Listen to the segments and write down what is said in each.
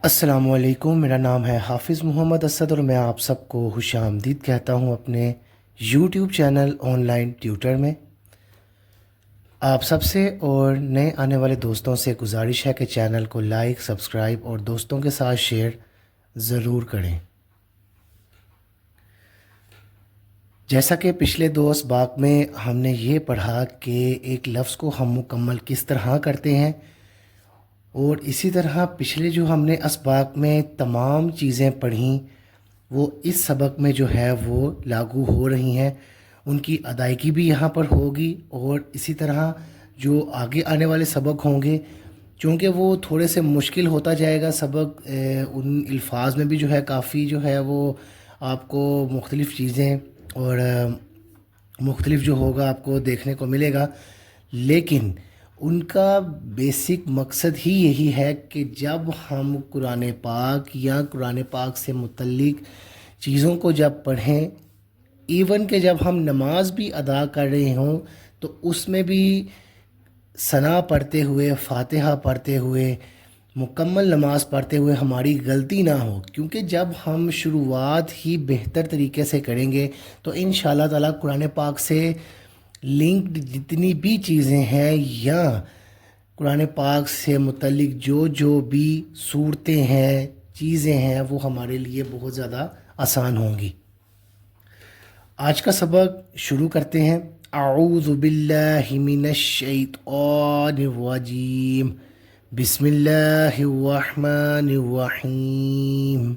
السلام علیکم، میرا نام ہے حافظ محمد اسد اور میں آپ سب کو خوش آمدید کہتا ہوں اپنے YouTube channel online tutor میں۔ آپ سب سے اور نئے آنے والے دوستوں سے گزارش ہے کہ چینل کو لائک، سبسکرائب اور دوستوں کے ساتھ شیئر ضرور کریں۔ جیسا کہ پچھلے دو اسباق میں ہم نے یہ پڑھا کہ ایک لفظ کو ہم مکمل کس طرح کرتے ہیں، اور اسی طرح پچھلے جو ہم نے اسباق میں تمام چیزیں پڑھیں وہ اس سبق میں جو ہے وہ لاگو ہو رہی ہیں، ان کی ادائیگی بھی یہاں پر ہوگی۔ اور اسی طرح جو آگے آنے والے سبق ہوں گے چونکہ وہ تھوڑے سے مشکل ہوتا جائے گا سبق، ان الفاظ میں بھی جو ہے کافی جو ہے وہ آپ کو مختلف چیزیں اور مختلف جو ہوگا آپ کو دیکھنے کو ملے گا، لیکن ان کا بیسک مقصد ہی یہی ہے کہ جب ہم قرآن پاک یا قرآن پاک سے متعلق چیزوں کو جب پڑھیں، ایون کہ جب ہم نماز بھی ادا کر رہے ہوں تو اس میں بھی ثنا پڑھتے ہوئے، فاتحہ پڑھتے ہوئے، مکمل نماز پڑھتے ہوئے ہماری غلطی نہ ہو، کیونکہ جب ہم شروعات ہی بہتر طریقے سے کریں گے تو انشاءاللہ تعالیٰ قرآن پاک سے لنکڈ جتنی بھی چیزیں ہیں یا قرآن پاک سے متعلق جو بھی صورتیں ہیں، چیزیں ہیں، وہ ہمارے لیے بہت زیادہ آسان ہوں گی۔ آج کا سبق شروع کرتے ہیں۔ اعوذ باللہ من الشیطان الرجیم، بسم اللہ الرحمن الرحیم۔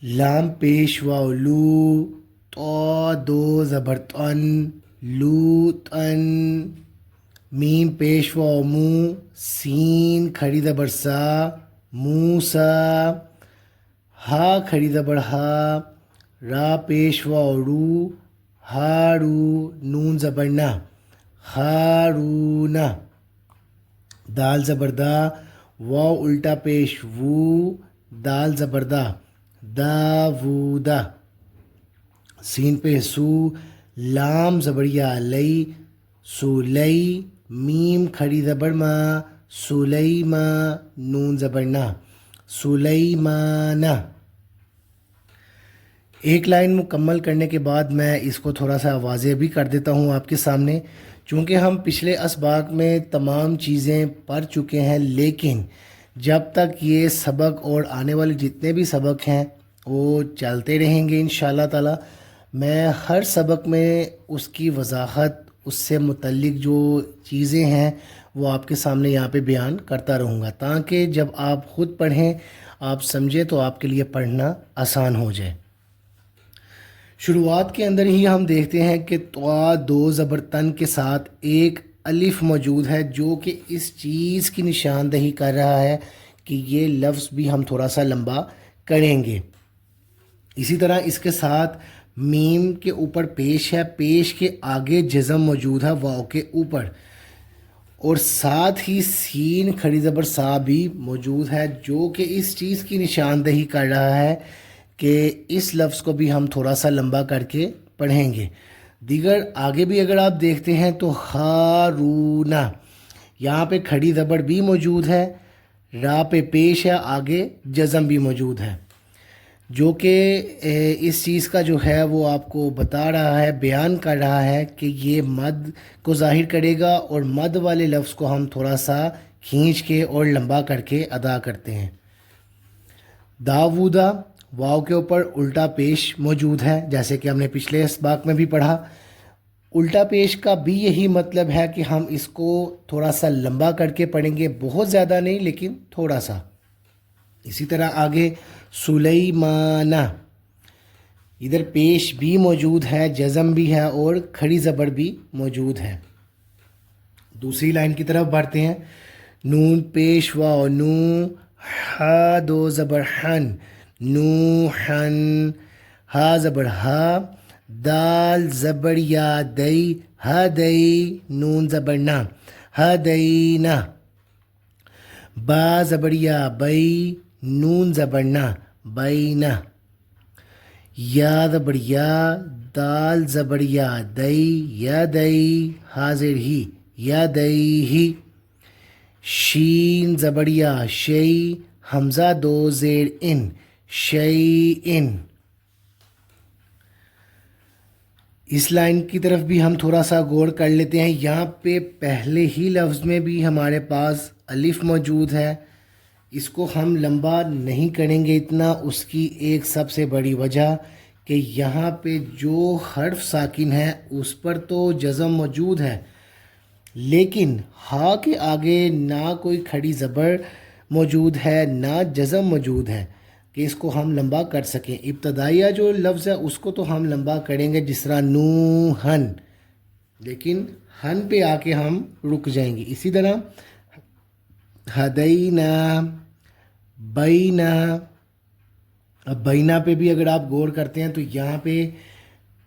لام پیش واو لو، تو دو زبر تن، لو تن۔ میم پیش واو مو، سین کھڑی زبر سا، موسا۔ ہا کھڑی زبر ہا، را پیش واو رو، ہارو، نون زبر نا، ہارونا۔ دال زبر دا، واو الٹا پیش وو، دال زبر دا، داوودا۔ سین پہ سو، لام زبریا لئی، سولئی۔ میم کھڑی زبر ما، سلیما، نون زبر نا، سلیمانہ۔ ایک لائن مکمل کرنے کے بعد میں اس کو تھوڑا سا واضح بھی کر دیتا ہوں آپ کے سامنے، چونکہ ہم پچھلے اسباق میں تمام چیزیں پڑھ چکے ہیں، لیکن جب تک یہ سبق اور آنے والے جتنے بھی سبق ہیں وہ چلتے رہیں گے انشاءاللہ تعالی، میں ہر سبق میں اس کی وضاحت، اس سے متعلق جو چیزیں ہیں وہ آپ کے سامنے یہاں پہ بیان کرتا رہوں گا، تاکہ جب آپ خود پڑھیں، آپ سمجھیں تو آپ کے لیے پڑھنا آسان ہو جائے۔ شروعات کے اندر ہی ہم دیکھتے ہیں کہ طا دو زبر تن کے ساتھ ایک الف موجود ہے، جو کہ اس چیز کی نشاندہی کر رہا ہے کہ یہ لفظ بھی ہم تھوڑا سا لمبا کریں گے۔ اسی طرح اس کے ساتھ میم کے اوپر پیش ہے، پیش کے آگے جزم موجود ہے واو کے اوپر، اور ساتھ ہی سین کھڑی زبر سا بھی موجود ہے، جو کہ اس چیز کی نشاندہی کر رہا ہے کہ اس لفظ کو بھی ہم تھوڑا سا لمبا کر کے پڑھیں گے۔ دیگر آگے بھی اگر آپ دیکھتے ہیں تو ہارونا، یہاں پہ کھڑی زبر بھی موجود ہے، را پہ پیش ہے، آگے جزم بھی موجود ہے، جو کہ اس چیز کا جو ہے وہ آپ کو بتا رہا ہے، بیان کر رہا ہے کہ یہ مد کو ظاہر کرے گا، اور مد والے لفظ کو ہم تھوڑا سا کھینچ کے اور لمبا کر کے ادا کرتے ہیں۔ داوودا، واو کے اوپر الٹا پیش موجود ہے، جیسے کہ ہم نے پچھلے اسباق میں بھی پڑھا۔ الٹا پیش کا بھی یہی مطلب ہے کہ ہم اس کو تھوڑا سا لمبا کر کے پڑھیں گے، بہت زیادہ نہیں لیکن تھوڑا سا۔ اسی طرح آگے سلیمانہ، ادھر پیش بھی موجود ہے، جزم بھی ہے اور کھڑی زبر بھی موجود ہے۔ دوسری لائن کی طرف بڑھتے ہیں۔ نون پیش واو نو، ہا دو زبر ہن، نوحن۔ ہا زبر ہا، دال زبر یا دئی، ہدئی، نون زبر نا، ہدینہ۔ با زبر یا بئی، نون زبر نا، بینہ۔ یا زبر یا، دال زبر یا دئی، یا دئی، حاضر ہی، یا دئی ہی۔ شین زبڑیا شی، حمزہ دو زیر ان، شی ان۔ اس لائن کی طرف بھی ہم تھوڑا سا غور کر لیتے ہیں۔ یہاں پہ پہلے ہی لفظ میں بھی ہمارے پاس الف موجود ہے، اس کو ہم لمبا نہیں کریں گے اتنا۔ اس کی ایک سب سے بڑی وجہ کہ یہاں پہ جو حرف ساکن ہے اس پر تو جزم موجود ہے، لیکن ہا کے آگے نہ کوئی کھڑی زبر موجود ہے نہ جزم موجود ہے کہ اس کو ہم لمبا کر سکیں۔ ابتدائیہ جو لفظ ہے اس کو تو ہم لمبا کریں گے، جس طرح نوحن، لیکن ہن پہ آ کے ہم رک جائیں گے۔ اسی طرح ہدینا، بینا۔ اب بینا پہ بھی اگر آپ غور کرتے ہیں تو یہاں پہ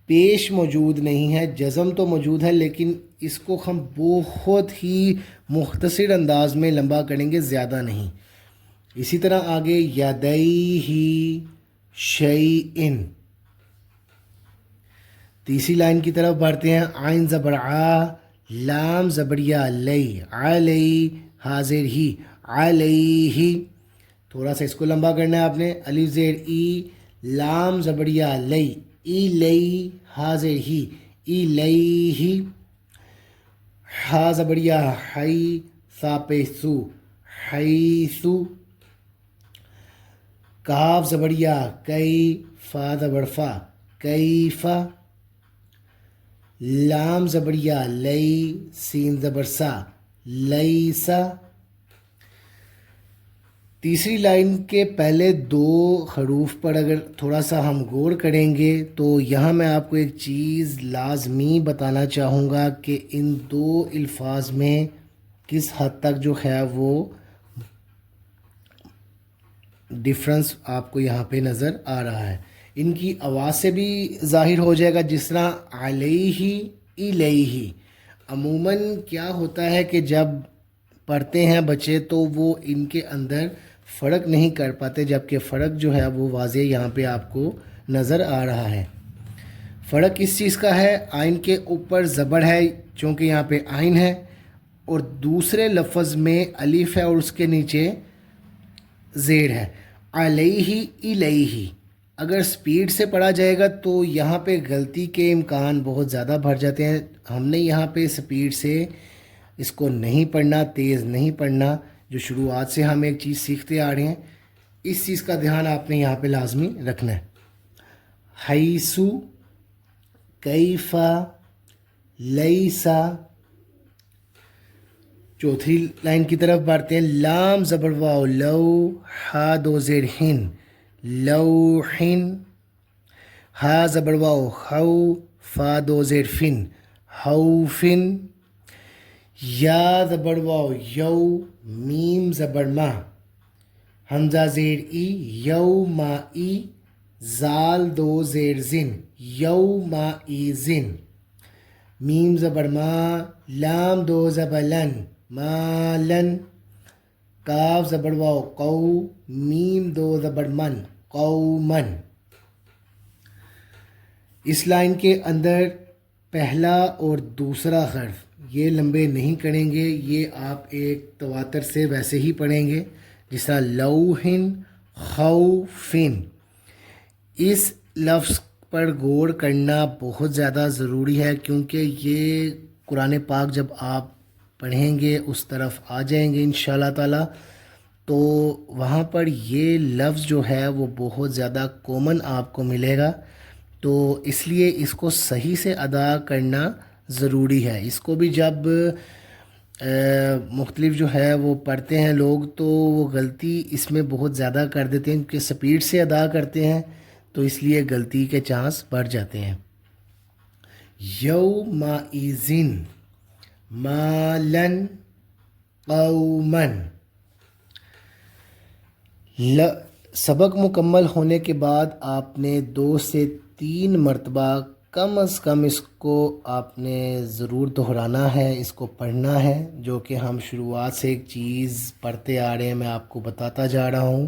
پیش موجود نہیں ہے، جزم تو موجود ہے، لیکن اس کو ہم بہت ہی مختصر انداز میں لمبا کریں گے، زیادہ نہیں۔ اسی طرح آگے یدیہ شیئن۔ تیسری لائن کی طرف بڑھتے ہیں۔ عین زبر آ، لام زبریا لئی، علی حاضر ہی، علیہ۔ تھوڑا سا اس کو لمبا کرنا ہے آپ نے۔ الف زیر ای، لام زبریا لئی، ای لئی حاضر ہی، ای لئی۔ ہا زبریا حی، سا پہ سو، حیثو۔ کاف زبریا کئی، فا زبر فا، کیفا۔ لام زبریا لئی، سین زبر سا، لیسا۔ تیسری لائن کے پہلے دو حروف پر اگر تھوڑا سا ہم غور کریں گے تو یہاں میں آپ کو ایک چیز لازمی بتانا چاہوں گا کہ ان دو الفاظ میں کس حد تک جو ہے وہ ڈفرنس آپ کو یہاں پہ نظر آ رہا ہے۔ ان کی آواز سے بھی ظاہر ہو جائے گا، جس طرح علیہ، الیہ۔ عموماً کیا ہوتا ہے کہ جب پڑھتے ہیں بچے تو وہ ان کے اندر فرق نہیں کر پاتے، جبکہ فرق جو ہے وہ واضح یہاں پہ آپ کو نظر آ رہا ہے۔ فرق کس چیز کا ہے؟ آئین کے اوپر زبر ہے چونکہ یہاں پہ آئین ہے، اور دوسرے لفظ میں الف ہے اور اس کے نیچے زیر ہے۔ علیہ الیہ اگر سپیڈ سے پڑھا جائے گا تو یہاں پہ غلطی کے امکان بہت زیادہ بڑھ جاتے ہیں۔ ہم نے یہاں پہ سپیڈ سے اس کو نہیں پڑھنا، تیز نہیں پڑھنا۔ جو شروعات سے ہم ایک چیز سیکھتے آ رہے ہیں، اس چیز کا دھیان آپ نے یہاں پہ لازمی رکھنا ہے۔ حیثو، کیفا، لیسا۔ چوتھی لائن کی طرف بڑھتے ہیں۔ لام زبر واو لو، ہا دو زیر ہن، لوحن۔ ہا زبر واو ہو، فا دو زیر فن، ہوفن۔ یا زبر واو یو، میم زبر ما، حمزہ زیر ای، یو ما ای۔ زال دو زیر زن، یو ما ای زن۔ میم زبر ما، لام دو زبر لن، مالن۔ کاف زبر واو قو، میم دو زبر من، قومن۔ اس لائن کے اندر پہلا اور دوسرا حرف یہ لمبے نہیں کریں گے، یہ آپ ایک تواتر سے ویسے ہی پڑھیں گے، جس طرح لوحن، خوفن۔ اس لفظ پر غور کرنا بہت زیادہ ضروری ہے، کیونکہ یہ قرآن پاک جب آپ پڑھیں گے اس طرف آ جائیں گے انشاءاللہ تعالی، تو وہاں پر یہ لفظ جو ہے وہ بہت زیادہ کامن آپ کو ملے گا، تو اس لیے اس کو صحیح سے ادا کرنا ضروری ہے۔ اس کو بھی جب مختلف جو ہے وہ پڑھتے ہیں لوگ تو وہ غلطی اس میں بہت زیادہ کر دیتے ہیں، کیونکہ سپیڈ سے ادا کرتے ہیں تو اس لیے غلطی کے چانس بڑھ جاتے ہیں۔ یومئذ، مالن، قومن۔ سبق مکمل ہونے کے بعد آپ نے 2 سے 3 مرتبہ کم از کم اس کو آپ نے ضرور دہرانا ہے، اس کو پڑھنا ہے، جو کہ ہم شروعات سے ایک چیز پڑھتے آ رہے ہیں۔ میں آپ کو بتاتا جا رہا ہوں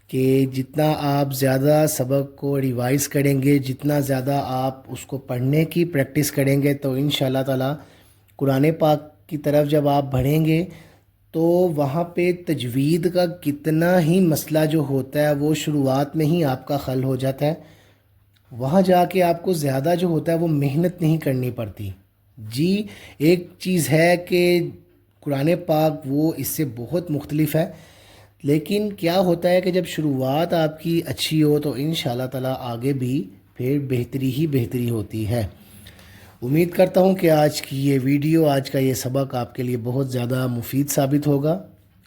کہ جتنا آپ زیادہ سبق کو ریوائز کریں گے، جتنا زیادہ آپ اس کو پڑھنے کی پریکٹس کریں گے، تو انشاءاللہ تعالی قرآن پاک کی طرف جب آپ بڑھیں گے تو وہاں پہ تجوید کا کتنا ہی مسئلہ جو ہوتا ہے وہ شروعات میں ہی آپ کا حل ہو جاتا ہے. وہاں جا کے آپ کو زیادہ جو ہوتا ہے وہ محنت نہیں کرنی پڑتی. جی ایک چیز ہے کہ قرآن پاک وہ اس سے بہت مختلف ہے، لیکن کیا ہوتا ہے کہ جب شروعات آپ کی اچھی ہو تو ان شاء اللہ تعالیٰ آگے بھی پھر بہتری ہی بہتری ہوتی ہے. امید کرتا ہوں کہ آج کی یہ ویڈیو، آج کا یہ سبق آپ کے لیے بہت زیادہ مفید ثابت ہوگا.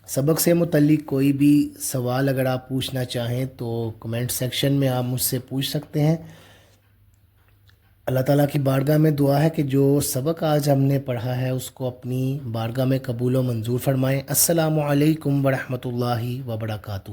سبق سے متعلق کوئی بھی سوال اگر آپ پوچھنا چاہیں تو کمنٹ سیکشن میں آپ مجھ سے پوچھ سکتے ہیں. اللہ تعالیٰ کی بارگاہ میں دعا ہے کہ جو سبق آج ہم نے پڑھا ہے اس کو اپنی بارگاہ میں قبول و منظور فرمائیں. السلام علیکم ورحمۃ اللہ وبرکاتہ.